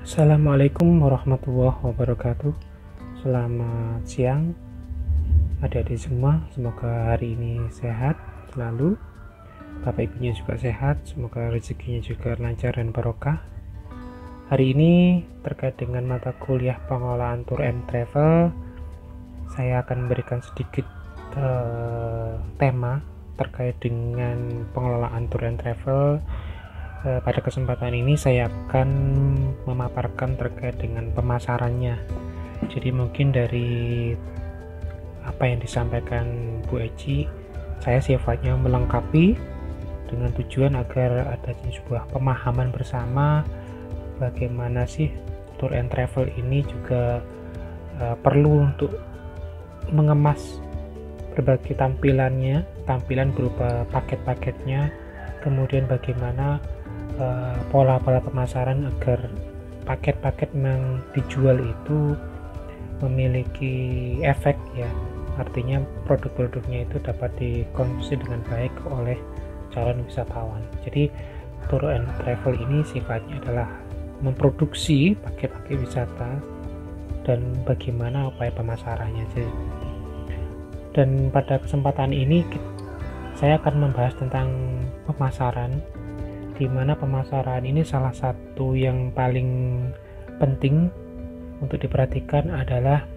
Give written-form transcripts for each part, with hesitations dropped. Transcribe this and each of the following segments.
Assalamualaikum warahmatullahi wabarakatuh. Selamat siang adik-adik semua. Semoga hari ini sehat selalu. Bapak ibunya juga sehat. Semoga rezekinya juga lancar dan barokah. Hari ini terkait dengan mata kuliah pengelolaan tour and travel, saya akan memberikan sedikit tema terkait dengan pengelolaan tour and travel. Pada kesempatan ini saya akan memaparkan terkait dengan pemasarannya. Jadi mungkin dari apa yang disampaikan Bu Eci, saya sifatnya melengkapi dengan tujuan agar ada sebuah pemahaman bersama bagaimana sih tour and travel ini juga perlu untuk mengemas berbagai tampilan berupa paket-paketnya, kemudian bagaimana pola-pola pemasaran agar paket-paket yang dijual itu memiliki efek ya, artinya produk-produknya itu dapat dikonsumsi dengan baik oleh calon wisatawan. Jadi tour and travel ini sifatnya adalah memproduksi paket-paket wisata dan bagaimana upaya pemasarannya. Dan pada kesempatan ini saya akan membahas tentang pemasaran, di mana pemasaran ini salah satu yang paling penting untuk diperhatikan adalah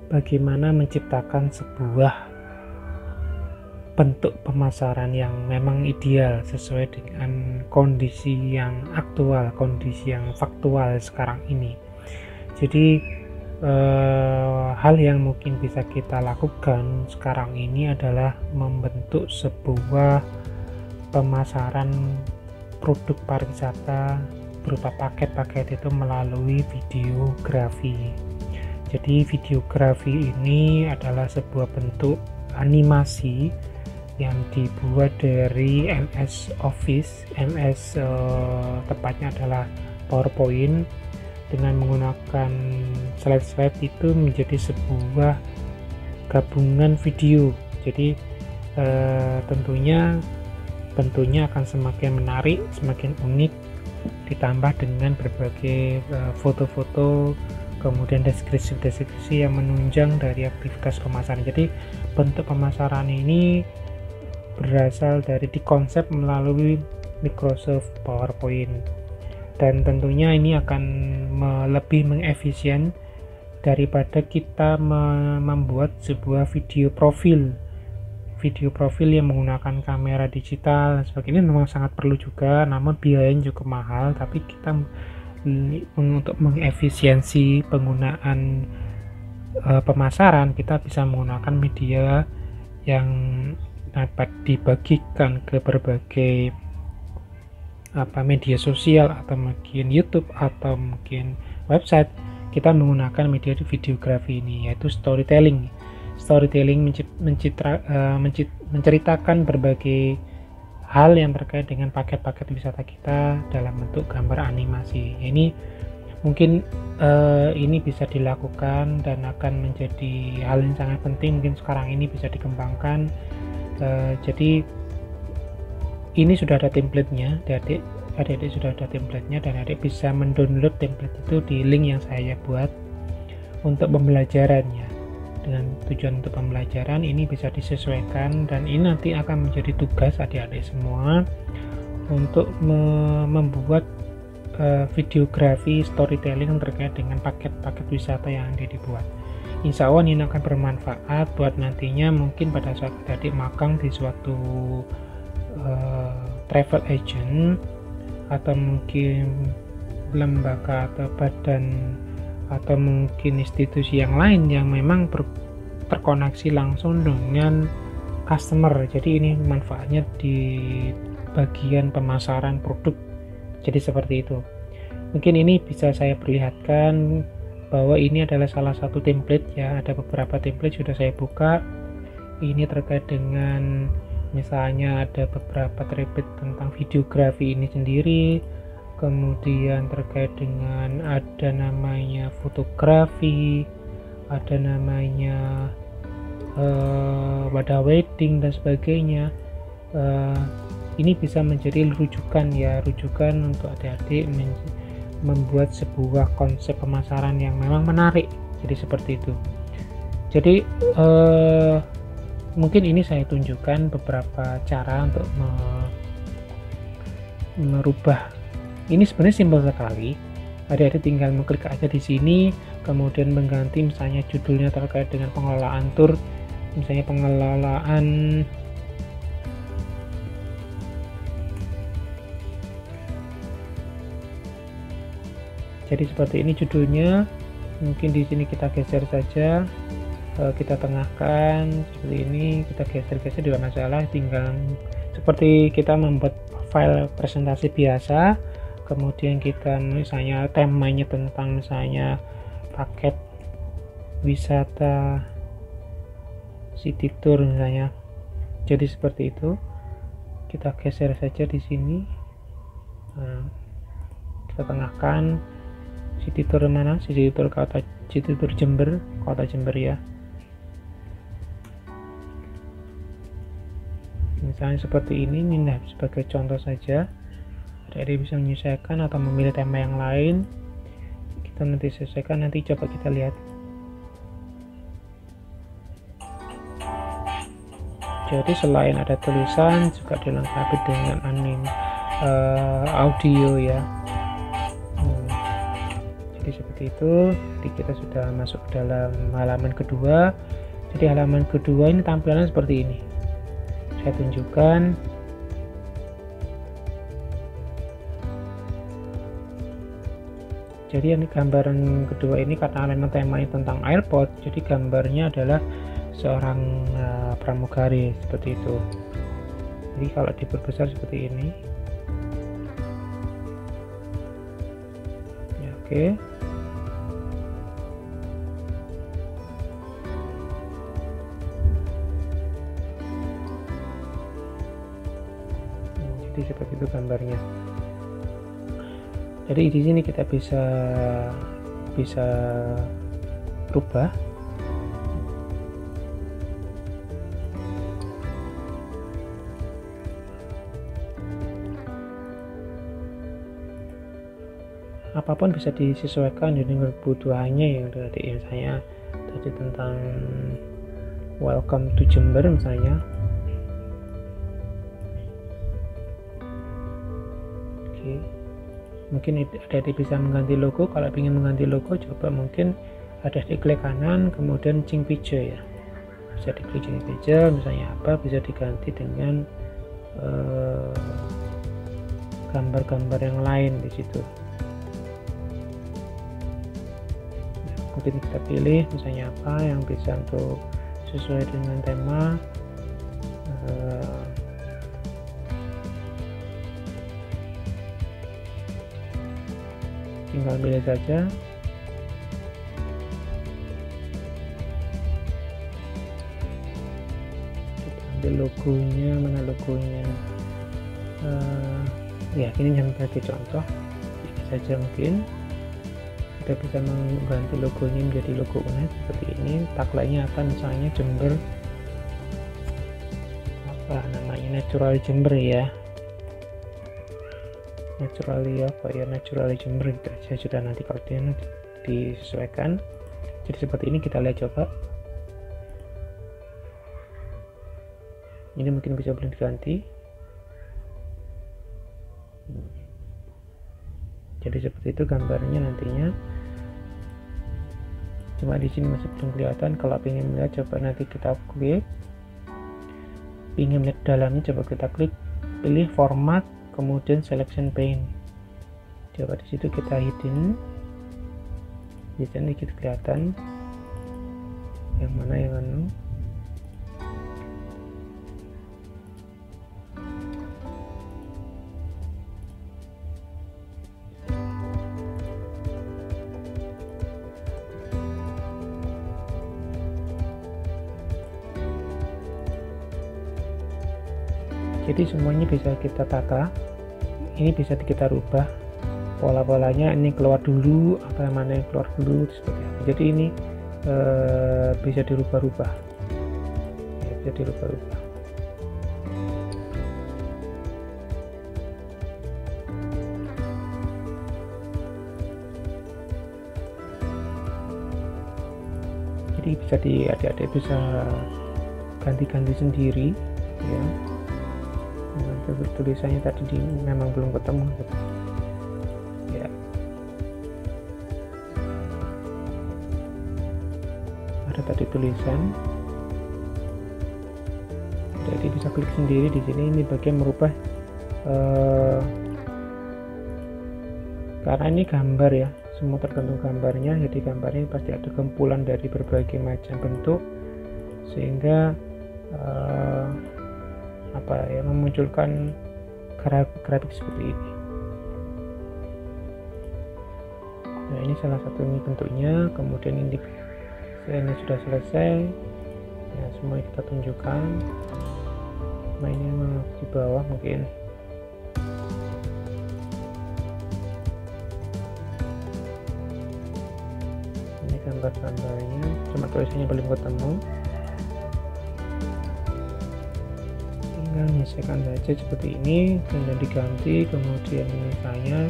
bagaimana menciptakan sebuah bentuk pemasaran yang memang ideal sesuai dengan kondisi yang aktual, kondisi yang faktual sekarang ini. Jadi hal yang mungkin bisa kita lakukan sekarang ini adalah membentuk sebuah pemasaran produk pariwisata berupa paket-paket itu melalui videografi. Jadi videografi ini adalah sebuah bentuk animasi yang dibuat dari MS Office, tepatnya adalah PowerPoint, dengan menggunakan slide-slide itu menjadi sebuah gabungan video. Jadi tentunya bentuknya akan semakin menarik, semakin unik, ditambah dengan berbagai foto-foto, kemudian deskripsi-deskripsi yang menunjang dari aktivitas pemasaran. Jadi bentuk pemasaran ini berasal dari dikonsep melalui Microsoft PowerPoint, dan tentunya ini akan lebih mengefisien daripada kita membuat sebuah video profil yang menggunakan kamera digital dan sebagainya. Memang sangat perlu juga, namun biayanya cukup mahal. Tapi kita untuk mengefisiensi penggunaan pemasaran, kita bisa menggunakan media yang dapat dibagikan ke berbagai media sosial, atau mungkin YouTube, atau mungkin website. Kita menggunakan media videografi ini, yaitu storytelling menceritakan berbagai hal yang terkait dengan paket-paket wisata kita dalam bentuk gambar animasi. Ini mungkin ini bisa dilakukan dan akan menjadi hal yang sangat penting, mungkin sekarang ini bisa dikembangkan. Jadi ini sudah ada template-nya, adik-adik sudah ada template-nya, dan adik bisa mendownload template itu di link yang saya buat untuk pembelajarannya. Dengan tujuan untuk pembelajaran ini bisa disesuaikan, dan ini nanti akan menjadi tugas adik-adik semua untuk membuat videografi storytelling terkait dengan paket-paket wisata yang dibuat. Insya Allah ini akan bermanfaat buat nantinya mungkin pada saat adik magang di suatu travel agent, atau mungkin lembaga atau badan atau mungkin institusi yang lain yang memang terkoneksi langsung dengan customer. Jadi ini manfaatnya di bagian pemasaran produk. Jadi seperti itu. Mungkin ini bisa saya perlihatkan bahwa ini adalah salah satu template ya. Ada beberapa template sudah saya buka. Ini terkait dengan, misalnya ada beberapa template tentang videografi ini sendiri, kemudian terkait dengan ada namanya fotografi, ada namanya wadah wedding dan sebagainya. ini bisa menjadi rujukan ya, rujukan untuk adik-adik membuat sebuah konsep pemasaran yang memang menarik. Jadi seperti itu. Jadi mungkin ini saya tunjukkan beberapa cara untuk merubah. Ini sebenarnya simpel sekali. Adik-adik tinggal mengklik aja di sini, kemudian mengganti misalnya judulnya terkait dengan pengelolaan tur, misalnya pengelolaan jadi seperti ini judulnya. Mungkin di sini kita geser saja, kita tengahkan seperti ini, kita geser-geser tidak masalah, tinggal seperti kita membuat file presentasi biasa. Kemudian kita misalnya temanya tentang misalnya paket wisata city tour misalnya. Jadi seperti itu, kita geser saja di sini, kita tengahkan city tour mana, city tour Jember, kota Jember ya. Misalnya seperti ini sebagai contoh saja. Adik-adik bisa menyesuaikan atau memilih tema yang lain. Kita nanti sesuaikan, nanti coba kita lihat. Jadi selain ada tulisan, juga dilengkapi dengan audio ya. Jadi seperti itu. Jadi kita sudah masuk ke dalam halaman kedua. Jadi halaman kedua ini tampilannya seperti ini. Saya tunjukkan. Jadi ini gambaran kedua ini karena memang temanya tentang airport, jadi gambarnya adalah seorang pramugari seperti itu. Jadi kalau diperbesar seperti ini ya, oke. Jadi seperti itu gambarnya. Jadi di sini kita bisa rubah. Apapun bisa disesuaikan dengan kebutuhannya yang tadi misalnya tadi tentang welcome to Jember misalnya. Oke. Mungkin adik-adik bisa mengganti logo. Kalau ingin mengganti logo, coba mungkin ada di klik kanan, kemudian change picture ya, bisa diklik change picture misalnya apa, bisa diganti dengan gambar-gambar yang lain di situ. Nah, mungkin kita pilih misalnya apa yang bisa untuk sesuai dengan tema. Tinggal pilih saja. Kita ambil logonya, mana logonya. Ya ini yang sebagai contoh ini saja. Mungkin kita bisa mengganti logonya menjadi logo unik seperti ini. Tagline-nya apa misalnya Jember, apa namanya, Natural Jember ya, naturally apa ya, naturally Jember gitu aja sudah. Nanti kalau dia disesuaikan. Jadi seperti ini, kita lihat coba. Ini mungkin bisa boleh diganti. Jadi seperti itu gambarnya nantinya. Cuma di sini masih belum kelihatan. Kalau ingin melihat, coba nanti kita klik. Ingin melihat dalamnya, coba kita klik, pilih format, kemudian selection pane. Coba di situ kita hidden, biasanya dikit kelihatan yang mana yang anu. Jadi semuanya bisa kita tata, ini bisa kita rubah pola-polanya. Ini keluar dulu, apa yang mana yang keluar dulu, seperti apa. Jadi ini bisa dirubah-rubah, ya, bisa dirubah-rubah. jadi bisa adik-adik bisa ganti-ganti sendiri ya. Tulisannya tadi memang belum ketemu gitu. Ya, ada tadi tulisan, jadi bisa klik sendiri di sini. Ini bagian merubah karena ini gambar ya, semua tergantung gambarnya, jadi gambarnya pasti ada kumpulan dari berbagai macam bentuk, sehingga memunculkan grafik seperti ini. Nah, ini salah satu bentuknya. Kemudian ini sudah selesai ya, semua kita tunjukkan. Nah, ini di bawah mungkin ini gambar-gambarnya, cuma tulisannya belum ketemu. Menyesuaikan saja seperti ini, kemudian diganti. Kemudian misalnya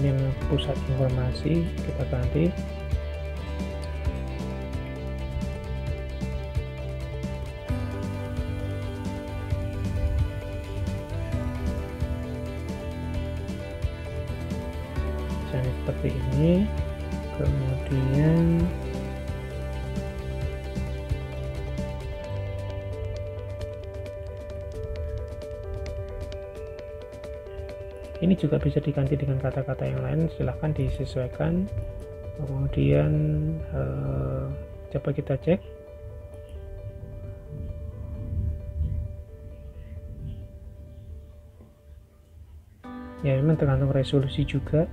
ini pusat informasi, kita ganti. Misalnya seperti ini. Kemudian ini juga bisa diganti dengan kata-kata yang lain, silahkan disesuaikan. Kemudian coba kita cek. Ya, memang tergantung resolusi juga,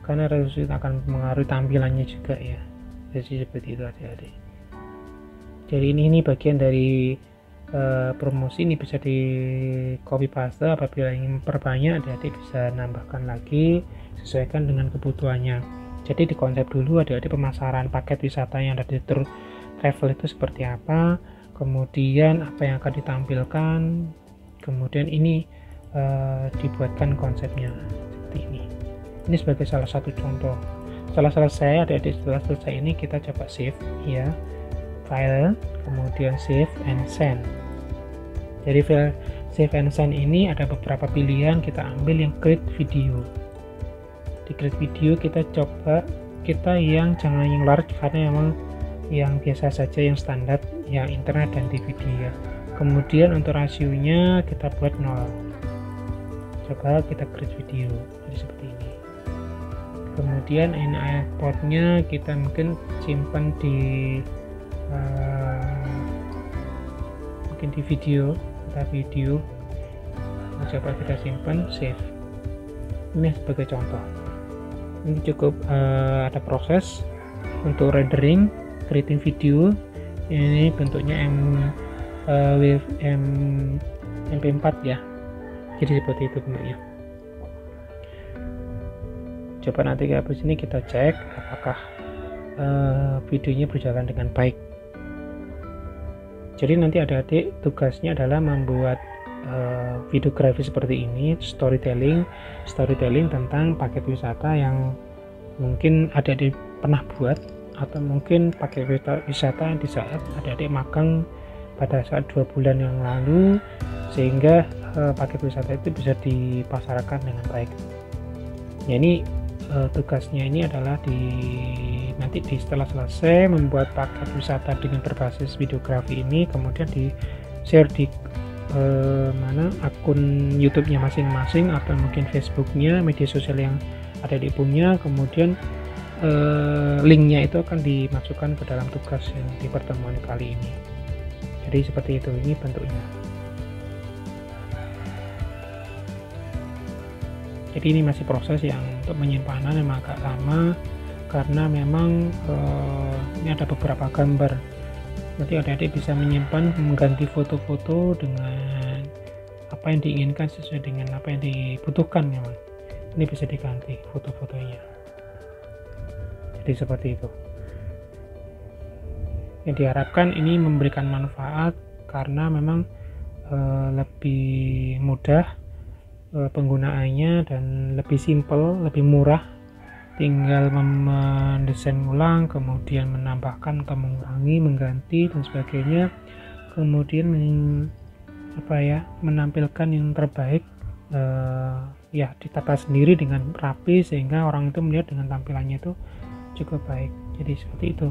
karena resolusi akan mengaruhi tampilannya juga ya. Jadi seperti itu adik-adik. Jadi ini bagian dari promosi. Ini bisa di copy paste, apabila ingin perbanyak adik-adik bisa nambahkan lagi, sesuaikan dengan kebutuhannya. Jadi di konsep dulu adik-adik pemasaran paket wisata yang ada di tour travel itu seperti apa, kemudian apa yang akan ditampilkan, kemudian ini dibuatkan konsepnya seperti ini. Ini sebagai salah satu contoh. Setelah selesai adik-adik, setelah selesai ini kita coba save ya, file, kemudian save and send. Jadi file save and send ini ada beberapa pilihan, kita ambil yang create video. Di create video kita coba yang jangan yang large, karena memang yang biasa saja, yang standar, yang internet dan DVD ya. Kemudian untuk rasionya kita buat 0. Coba kita create video, jadi seperti ini. Kemudian ini portnya kita mungkin simpan di mungkin di video, coba kita simpan, save. Ini sebagai contoh. Ini cukup ada proses untuk rendering, creating video. Ini bentuknya MP4 ya, jadi seperti itu bentuknya. Coba nanti habis ini kita cek apakah videonya berjalan dengan baik. Jadi nanti adik-adik tugasnya adalah membuat videografi seperti ini, storytelling tentang paket wisata yang mungkin adik-adik pernah buat, atau mungkin paket wisata di saat adik-adik magang pada saat 2 bulan yang lalu, sehingga paket wisata itu bisa dipasarkan dengan baik. Ya, ini tugasnya ini adalah nanti setelah selesai membuat paket wisata dengan berbasis videografi ini, kemudian di share di akun YouTube-nya masing-masing, atau mungkin Facebook-nya, media sosial yang ada di punya. Kemudian linknya itu akan dimasukkan ke dalam tugas yang di pertemuan kali ini. Jadi seperti itu ini bentuknya. Jadi ini masih proses yang untuk penyimpanan memang agak lama, karena memang ini ada beberapa gambar. Nanti adik-adik bisa menyimpan, mengganti foto-foto dengan apa yang diinginkan, sesuai dengan apa yang dibutuhkan. Memang ini bisa diganti foto-fotonya. Jadi seperti itu. Yang diharapkan ini memberikan manfaat, karena memang lebih mudah penggunaannya dan lebih simple, lebih murah tinggal mendesain ulang, kemudian menambahkan atau mengurangi, mengganti dan sebagainya, kemudian menampilkan yang terbaik, ya ditata sendiri dengan rapi sehingga orang itu melihat dengan tampilannya itu cukup baik. Jadi seperti itu.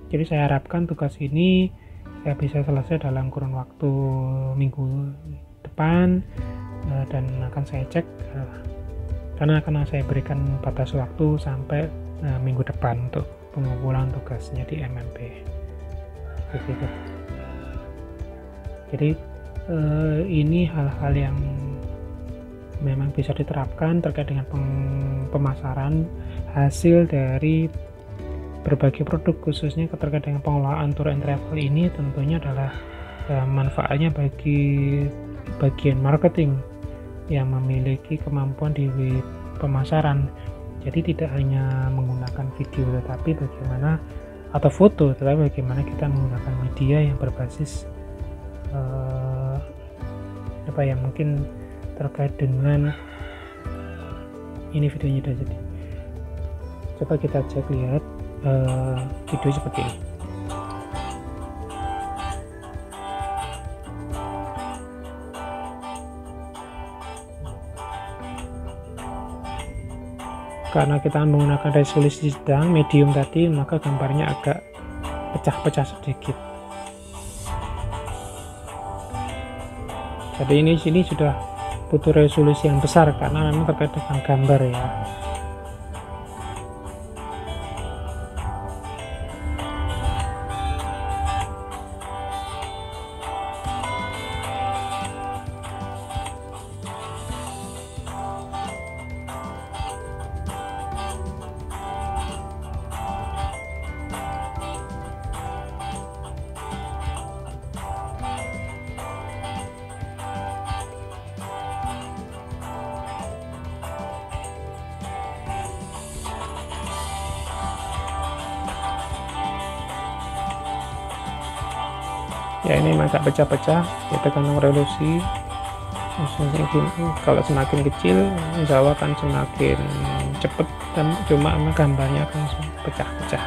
Jadi saya harapkan tugas ini ya bisa selesai dalam kurun waktu minggu depan, dan akan saya cek karena akan saya berikan batas waktu sampai minggu depan untuk pengumpulan tugasnya di MMP. Begitu. Jadi ini hal-hal yang memang bisa diterapkan terkait dengan pemasaran hasil dari berbagai produk, khususnya terkait dengan pengelolaan tour and travel ini. Tentunya adalah manfaatnya bagi bagian marketing yang memiliki kemampuan di pemasaran. Jadi tidak hanya menggunakan video tetapi bagaimana, atau foto, tetapi bagaimana kita menggunakan media yang berbasis mungkin terkait dengan ini videonya udah jadi. Coba kita cek lihat video seperti ini. Karena kita menggunakan resolusi sedang medium tadi, maka gambarnya agak pecah-pecah sedikit. Jadi ini sini sudah butuh resolusi yang besar karena memang terkait dengan gambar ya. Ya ini agak pecah-pecah, ya tergantung resolusi. Kalau semakin kecil insya Allah akan semakin cepat, dan cuma gambarnya akan pecah-pecah.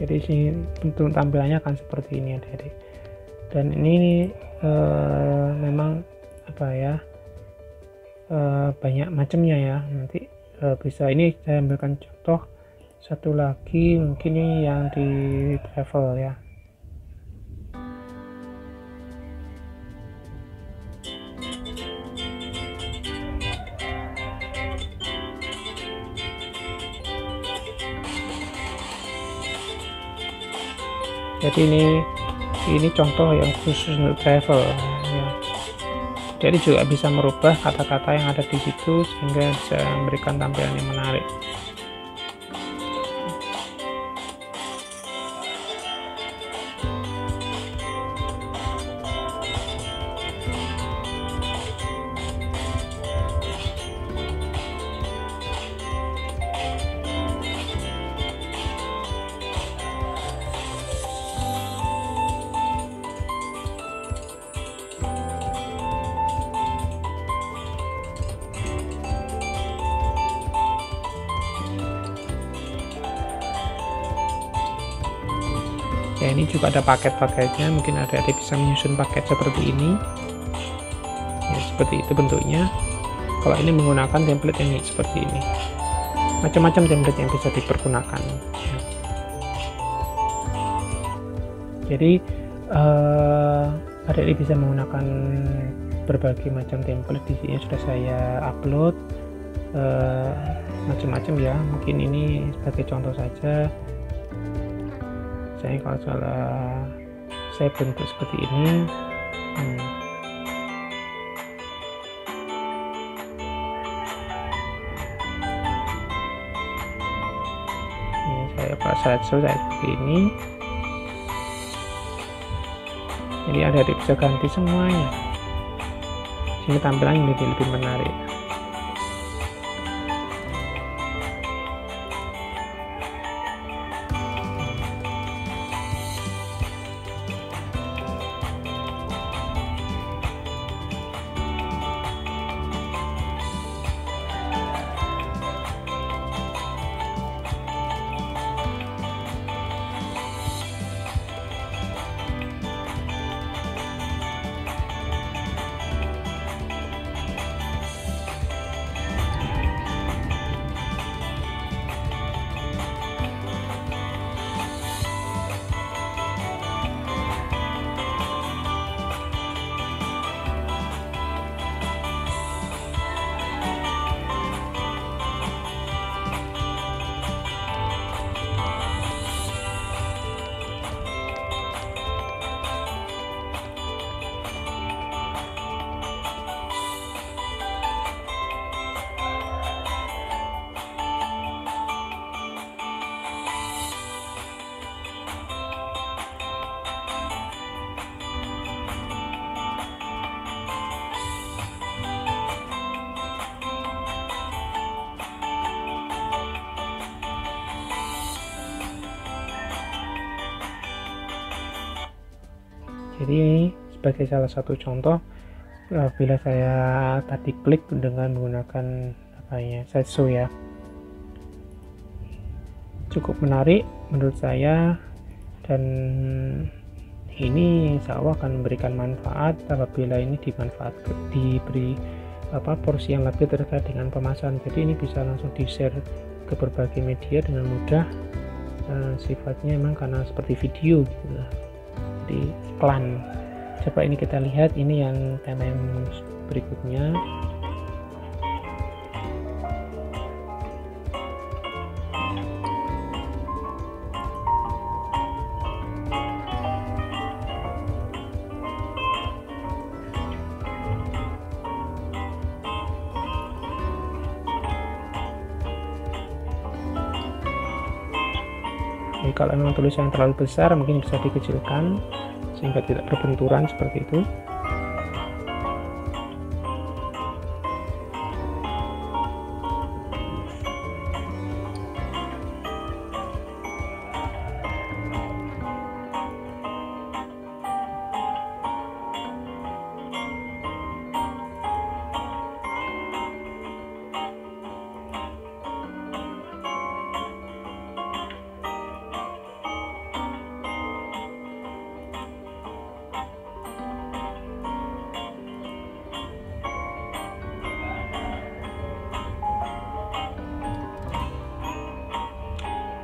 Jadi sini bentuk tampilannya akan seperti ini adik-adik. Dan ini memang banyak macamnya ya. Nanti bisa ini saya ambilkan contoh satu lagi, mungkin ini yang di travel ya. Jadi ini contoh yang khusus untuk travel ya. Jadi juga bisa merubah kata-kata yang ada di situ sehingga bisa memberikan tampilan yang menarik. Ya ini juga ada paket-paketnya, mungkin adik-adik bisa menyusun paket seperti ini ya, seperti itu bentuknya. Kalau ini menggunakan template yang seperti ini, macam-macam template yang bisa dipergunakan ya. Jadi adik-adik bisa menggunakan berbagai macam template. Di sini sudah saya upload macam-macam ya, mungkin ini sebagai contoh saja. Saya kalau salah saya bentuk seperti ini. Ini saya seperti ini. Jadi adik-adik bisa ganti semuanya sehingga tampilannya lebih menarik. Jadi ini sebagai salah satu contoh bila saya tadi klik dengan menggunakan slideshow ya, cukup menarik menurut saya, dan ini insya Allah akan memberikan manfaat apabila ini diberi porsi yang lebih terkait dengan pemasaran. Jadi ini bisa langsung di share ke berbagai media dengan mudah. Sifatnya memang karena seperti video gitu, jadi iklan. Coba ini kita lihat, ini yang timeline berikutnya. Jadi kalau memang tulisan terlalu besar mungkin bisa dikecilkan sehingga tidak berbenturan seperti itu.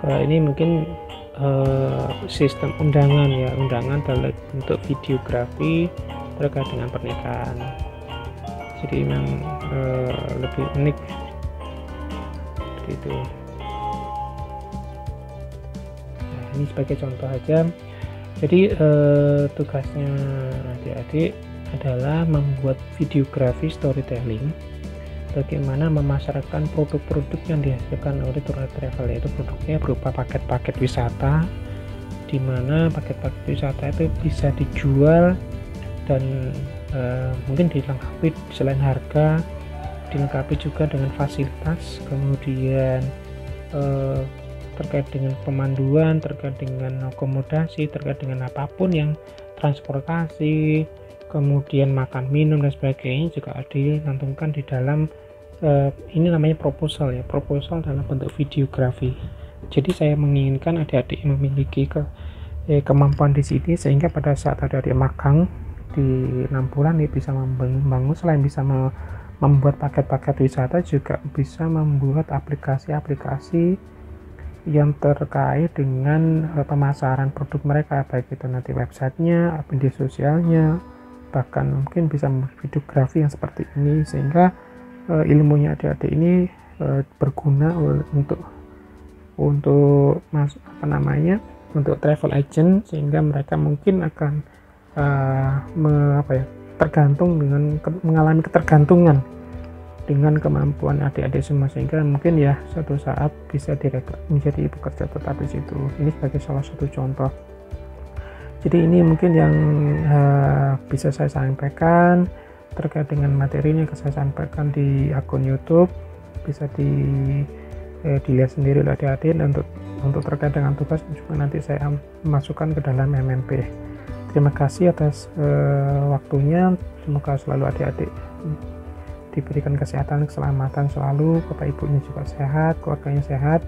Kalau ini mungkin sistem undangan ya, undangan dalam bentuk videografi terkait dengan pernikahan. Jadi memang lebih unik seperti itu. Nah, ini sebagai contoh aja. Jadi tugasnya adik-adik adalah membuat videografi storytelling, bagaimana memasarkan produk-produk yang dihasilkan oleh tour travel, yaitu produknya berupa paket-paket wisata, di mana paket-paket wisata itu bisa dijual dan mungkin dilengkapi selain harga, dilengkapi juga dengan fasilitas, kemudian terkait dengan pemanduan, terkait dengan akomodasi, terkait dengan apapun yang transportasi, kemudian makan minum dan sebagainya juga dicantumkan di dalam ini namanya proposal ya, proposal dalam bentuk videografi. Jadi saya menginginkan adik-adik yang memiliki kemampuan di sini, sehingga pada saat adik-adik magang di 6 bulan ini bisa membangun, selain bisa membuat paket-paket wisata, juga bisa membuat aplikasi-aplikasi yang terkait dengan pemasaran produk mereka, baik itu nanti websitenya, media sosialnya, bahkan mungkin bisa videografi yang seperti ini, sehingga ilmunya adik-adik ini berguna untuk untuk travel agent, sehingga mereka mungkin akan mengalami ketergantungan dengan kemampuan adik-adik semua, sehingga mungkin ya suatu saat bisa direkrut menjadi pekerja tetap di situ. Ini sebagai salah satu contoh. Jadi ini mungkin yang bisa saya sampaikan terkait dengan materinya, yang saya sampaikan di akun YouTube, bisa dilihat sendiri oleh adik-adik. Dan untuk terkait dengan tugas juga nanti saya masukkan ke dalam MMP. Terima kasih atas waktunya. Semoga selalu adik-adik diberikan kesehatan, keselamatan selalu, bapak ibunya juga sehat, keluarganya sehat,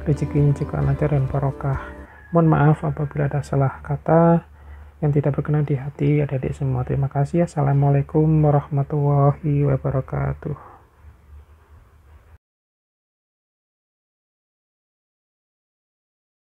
rezekinya juga lancar dan barokah. Mohon maaf apabila ada salah kata yang tidak berkenan di hati adik-adik semua. Terima kasih. Assalamualaikum warahmatullahi wabarakatuh.